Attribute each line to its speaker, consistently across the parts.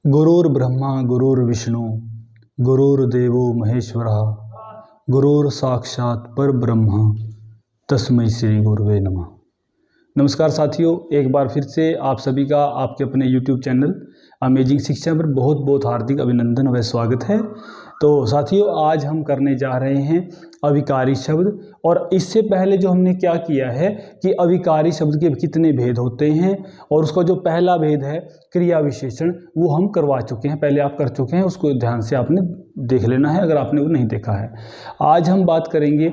Speaker 1: गुरुर्ब्रह्मा गुरुर्विष्णु गुरुर्देवो महेश्वरः गुरुर साक्षात परब्रह्म तस्मै श्री गुरुवे नमः। नमस्कार साथियों, एक बार फिर से आप सभी का आपके अपने YouTube चैनल अमेजिंग शिक्षा पर बहुत बहुत हार्दिक अभिनंदन व स्वागत है। तो साथियों, आज हम करने जा रहे हैं अविकारी शब्द। और इससे पहले जो हमने क्या किया है कि अविकारी शब्द के कितने भेद होते हैं और उसका जो पहला भेद है क्रिया विशेषण, वो हम करवा चुके हैं, पहले आप कर चुके हैं। उसको ध्यान से आपने देख लेना है अगर आपने वो नहीं देखा है। आज हम बात करेंगे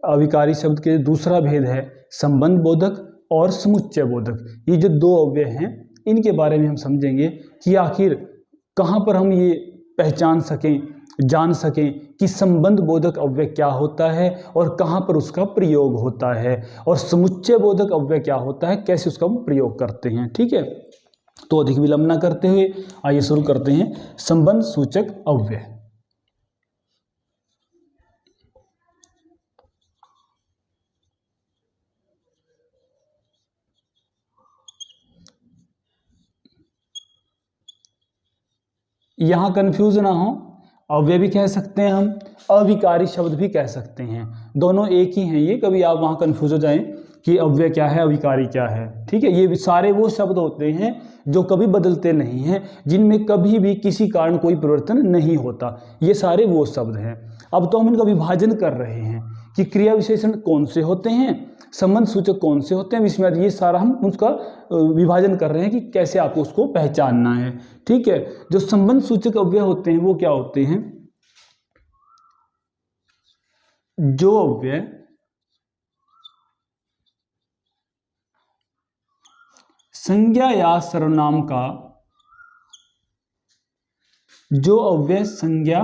Speaker 1: अविकारी शब्द के दूसरा भेद है संबंध बोधक और समुच्चय बोधक। ये जो दो अव्यय हैं इनके बारे में हम समझेंगे कि आखिर कहाँ पर हम ये पहचान सकें, जान सकें कि संबंध बोधक अव्यय क्या होता है और कहाँ पर उसका प्रयोग होता है, और समुच्चय बोधक अव्यय क्या होता है, कैसे उसका हम प्रयोग करते हैं। ठीक है, तो अधिक विलंब न करते हुए आइए शुरू करते हैं। संबंध सूचक अव्यय। यहाँ कंफ्यूज ना हो, अव्यय भी कह सकते हैं हम, अविकारी शब्द भी कह सकते हैं, दोनों एक ही हैं। ये कभी आप वहाँ कंफ्यूज हो जाएं कि अव्यय क्या है अविकारी क्या है। ठीक है, ये सारे वो शब्द होते हैं जो कभी बदलते नहीं हैं, जिनमें कभी भी किसी कारण कोई परिवर्तन नहीं होता। ये सारे वो शब्द हैं। अब तो हम इनका विभाजन कर रहे हैं कि क्रिया विशेषण कौन से होते हैं, संबंध सूचक कौन से होते हैं, इसमें ये सारा हम उसका विभाजन कर रहे हैं कि कैसे आपको उसको पहचानना है। ठीक है, जो संबंध सूचक अव्यय होते हैं वो क्या होते हैं? जो अव्यय संज्ञा या सर्वनाम का, जो अव्यय संज्ञा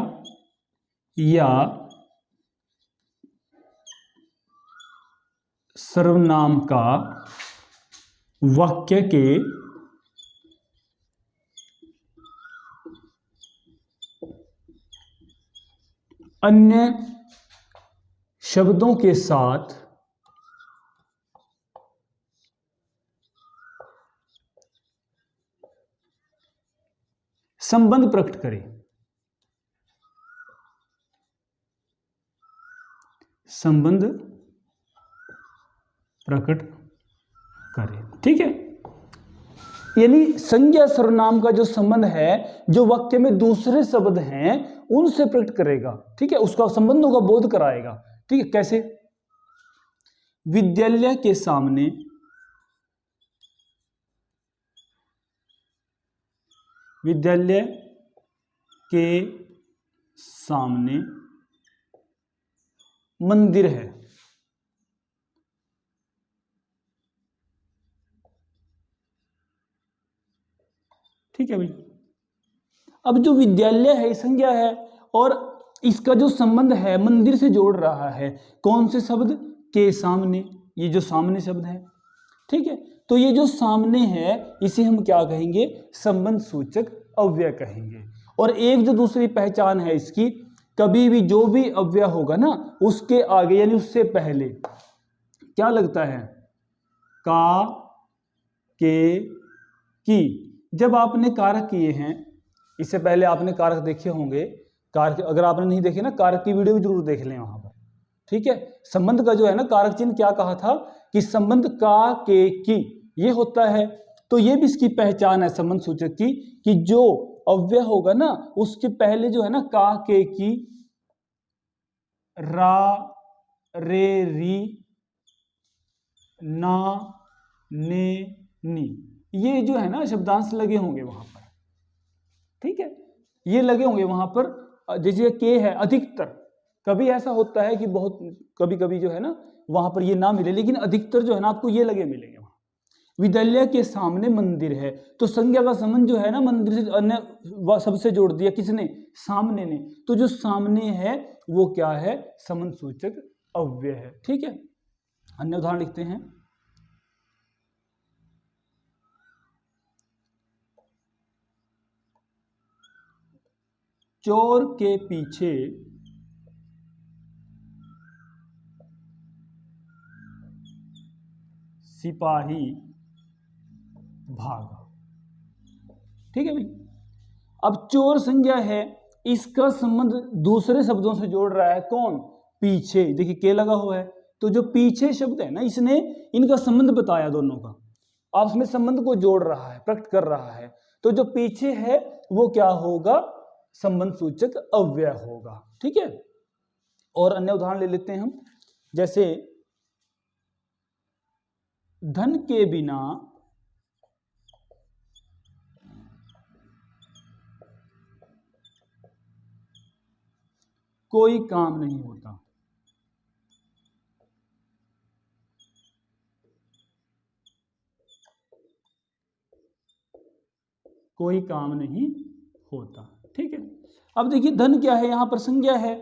Speaker 1: या सर्वनाम का वाक्य के अन्य शब्दों के साथ संबंध प्रकट करे, संबंध प्रकट करे। ठीक है, यानी संज्ञा सर्वनाम का जो संबंध है, जो वाक्य में दूसरे शब्द हैं उनसे प्रकट करेगा। ठीक है, उसका संबंधों का बोध कराएगा। ठीक है, कैसे? विद्यालय के सामने, विद्यालय के सामने मंदिर है। ठीक है भाई, अब जो विद्यालय है संज्ञा है और इसका जो संबंध है मंदिर से जोड़ रहा है कौन से शब्द? के सामने, ये जो सामने शब्द है। ठीक है, तो ये जो सामने है इसे हम क्या कहेंगे? संबंध सूचक अव्यय कहेंगे। और एक जो दूसरी पहचान है इसकी, कभी भी जो भी अव्यय होगा ना उसके आगे यानी उससे पहले क्या लगता है? का, के, की। जब आपने कारक किए हैं, इससे पहले आपने कारक देखे होंगे, कारक अगर आपने नहीं देखे ना, कारक की वीडियो भी जरूर देख लें वहां पर। ठीक है, संबंध का जो है ना कारक चिन्ह क्या कहा था कि संबंध का, के, की ये होता है। तो ये भी इसकी पहचान है संबंध सूचक की कि जो अव्यय होगा ना उसके पहले जो है ना का, के, की, रा, रे, री, ना, ने, नी, ये जो है ना शब्दांश लगे होंगे वहां पर। ठीक है, ये लगे होंगे वहां पर। जैसे के है अधिकतर, कभी ऐसा होता है कि बहुत कभी कभी जो है ना वहां पर ये ना मिले, लेकिन अधिकतर जो है ना आपको ये लगे मिलेंगे वहां। विद्यालय के सामने मंदिर है, तो संज्ञा का संबंध जो है ना मंदिर से अन्य सबसे जोड़ दिया किसने? सामने ने। तो जो सामने है वो क्या है? संबंध सूचक अव्यय है। ठीक है, अन्य उदाहरण लिखते हैं। चोर के पीछे सिपाही भागा। ठीक है भाई, अब चोर संज्ञा है, इसका संबंध दूसरे शब्दों से जोड़ रहा है कौन? पीछे। देखिए के लगा हुआ है, तो जो पीछे शब्द है ना, इसने इनका संबंध बताया, दोनों का आपस में संबंध को जोड़ रहा है, प्रकट कर रहा है। तो जो पीछे है वो क्या होगा? संबंध सूचक अव्यय होगा। ठीक है, और अन्य उदाहरण ले लेते हैं हम, जैसे धन के बिना कोई काम नहीं होता। कोई काम नहीं होता। ठीक है, अब देखिए धन क्या है, यहां पर संज्ञा है,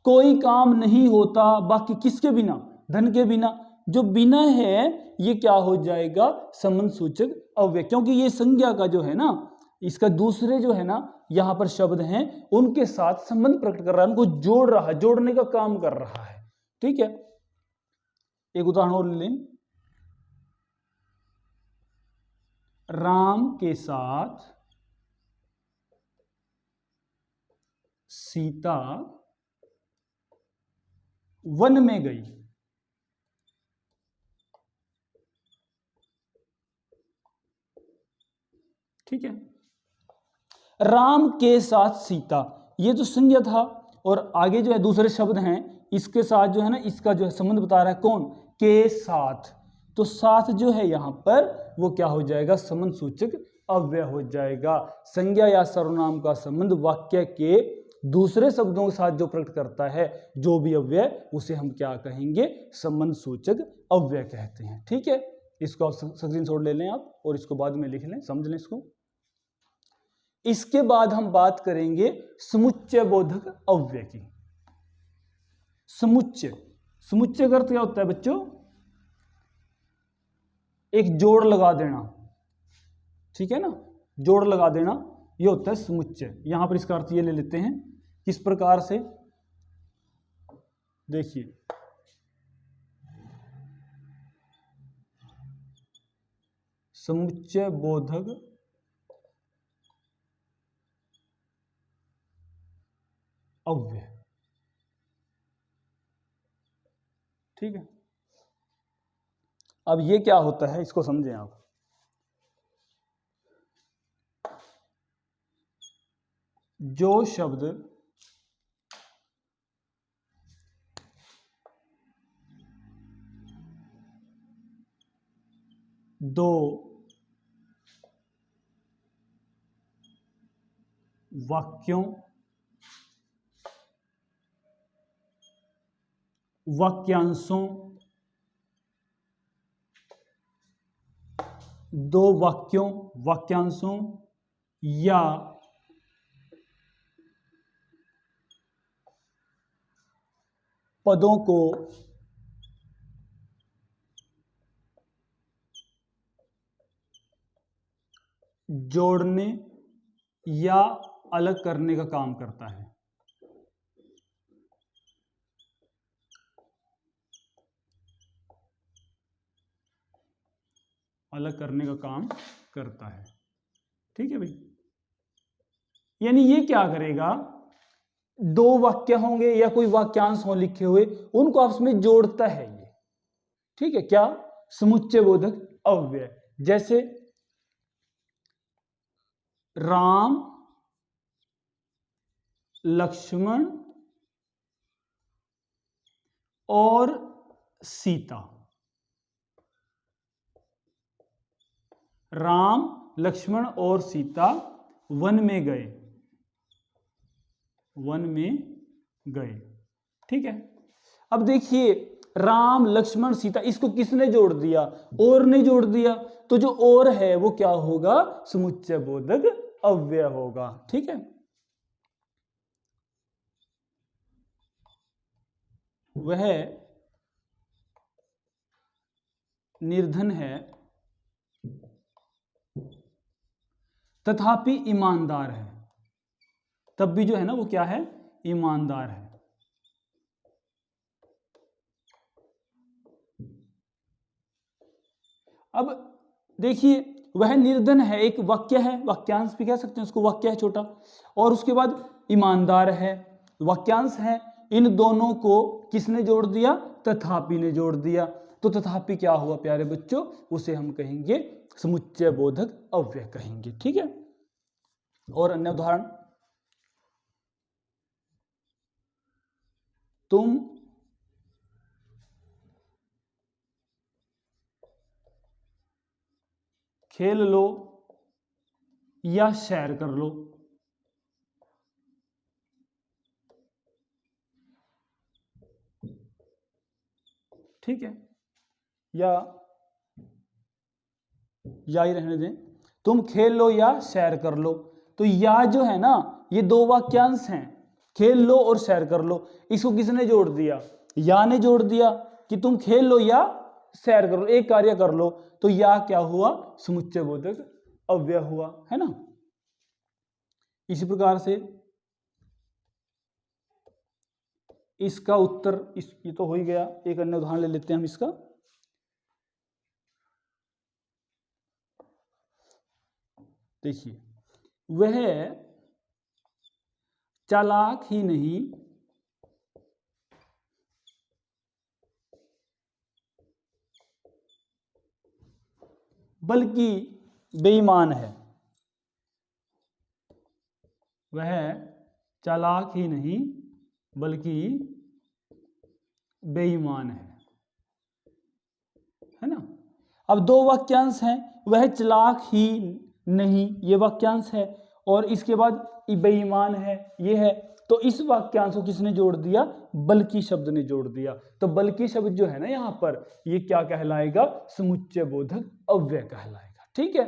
Speaker 1: कोई काम नहीं होता, बाकी किसके बिना? धन के बिना। जो बिना है ये क्या हो जाएगा? संबंध सूचक अव्यय, क्योंकि ये संज्ञा का जो है ना, इसका दूसरे जो है ना यहां पर शब्द हैं उनके साथ संबंध प्रकट कर रहा है, उनको जोड़ रहा है, जोड़ने का काम कर रहा है। ठीक है, एक उदाहरण और ले लें, राम के साथ सीता वन में गई। ठीक है, राम के साथ सीता, ये जो संज्ञा था, और आगे जो है दूसरे शब्द हैं इसके साथ जो है ना, इसका जो है संबंध बता रहा है कौन? के साथ। तो साथ जो है यहां पर वो क्या हो जाएगा? संबंध सूचक अव्यय हो जाएगा। संज्ञा या सर्वनाम का संबंध वाक्य के दूसरे शब्दों के साथ जो प्रकट करता है, जो भी अव्यय, उसे हम क्या कहेंगे? संबंध सूचक अव्यय कहते हैं। ठीक है, इसको आप स्क्रीनशॉट ले लें आप, और इसको बाद में लिख लें, समझ लें इसको। इसके बाद हम बात करेंगे समुच्चय बोधक अव्यय की। समुच्चय, समुच्चय का अर्थ क्या होता है बच्चों? एक जोड़ लगा देना। ठीक है ना, जोड़ लगा देना, ये होता है समुच्चय। यहां पर इसका अर्थ ये ले लेते हैं, किस प्रकार से? देखिए, समुच्चय बोधक अव्यय। ठीक है, अब ये क्या होता है इसको समझें आप। जो शब्द दो वाक्यों, वाक्यांशों, दो वाक्यों, वाक्यांशों या पदों को जोड़ने या अलग करने का काम करता है। अलग करने का काम करता है। ठीक है भाई, यानी ये क्या करेगा? दो वाक्य होंगे या कोई वाक्यांश हो लिखे हुए, उनको आपस में जोड़ता है ये। ठीक है, क्या? समुच्चय बोधक अव्यय। जैसे राम लक्ष्मण और सीता। राम लक्ष्मण और सीता वन में गए। वन में गए। ठीक है, अब देखिए राम लक्ष्मण सीता, इसको किसने जोड़ दिया? और ने जोड़ दिया, तो जो और है वो क्या होगा? समुच्चय बोधक अव्यय होगा। ठीक है, वह निर्धन है तथापि ईमानदार है। तब भी जो है ना वो क्या है? ईमानदार है। अब देखिए वह निर्धन है, एक वाक्य है, वाक्यांश भी कह सकते हैं उसको, वाक्य है छोटा। और उसके बाद ईमानदार है, वाक्यांश है। इन दोनों को किसने जोड़ दिया? तथापि ने जोड़ दिया। तो तथापि क्या हुआ प्यारे बच्चों? उसे हम कहेंगे समुच्चय बोधक अव्यय कहेंगे। ठीक है। और अन्य उदाहरण, तुम खेल लो या सैर कर लो। ठीक है, या ही रहने दें, तुम खेल लो या सैर कर लो। तो या जो है ना, ये दो वाक्यांश हैं, खेल लो और सैर कर लो। इसको किसने जोड़ दिया? या ने जोड़ दिया कि तुम खेल लो या सैर कर लो, एक कार्य कर लो। तो या क्या हुआ? समुच्चय बोधक अव्यय हुआ, है ना। इसी प्रकार से इसका उत्तर ये तो हो ही गया। एक अन्य उदाहरण ले लेते हैं हम इसका। देखिए, वह चालाक ही नहीं बल्कि बेईमान है। वह चालाक ही नहीं बल्कि बेईमान है ना। अब दो वाक्यांश हैं, वह चालाक ही नहीं ये वाक्यांश है, और इसके बाद बेईमान है ये है। तो इस वाक्यांश को किसने जोड़ दिया? बल्कि शब्द ने जोड़ दिया। तो बल्कि शब्द जो है ना यहां पर, ये क्या कहलाएगा? समुच्चय बोधक अव्यय कहलाएगा। ठीक है।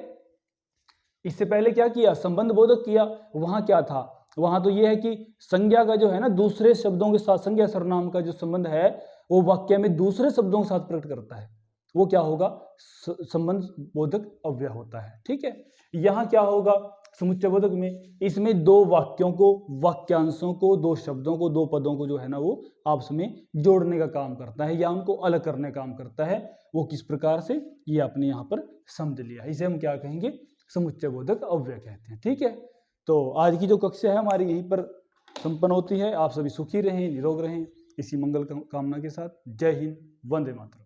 Speaker 1: इससे पहले क्या किया? संबंध बोधक किया। वहां क्या था? वहां तो यह है कि संज्ञा का जो है ना दूसरे शब्दों के साथ, संज्ञा सर्वनाम का जो संबंध है वो वाक्य में दूसरे शब्दों के साथ प्रकट करता है, वो क्या होगा? संबंध बोधक अव्यय होता है। ठीक है। यहां क्या होगा समुच्चय बोधक में? इसमें दो वाक्यों को, वाक्यांशों को, दो शब्दों को, दो पदों को जो है ना वो आपस में जोड़ने का काम करता है या उनको अलग करने का काम करता है। वो किस प्रकार से, ये आपने यहां पर समझ लिया। इसे हम क्या कहेंगे? समुच्चय बोधक अव्यय कहते हैं। ठीक है। तो आज की जो कक्षा है हमारी यहीं पर संपन्न होती है। आप सभी सुखी रहें, निरोग रहें, इसी मंगल कामना के साथ। जय हिंद, वंदे मातरम।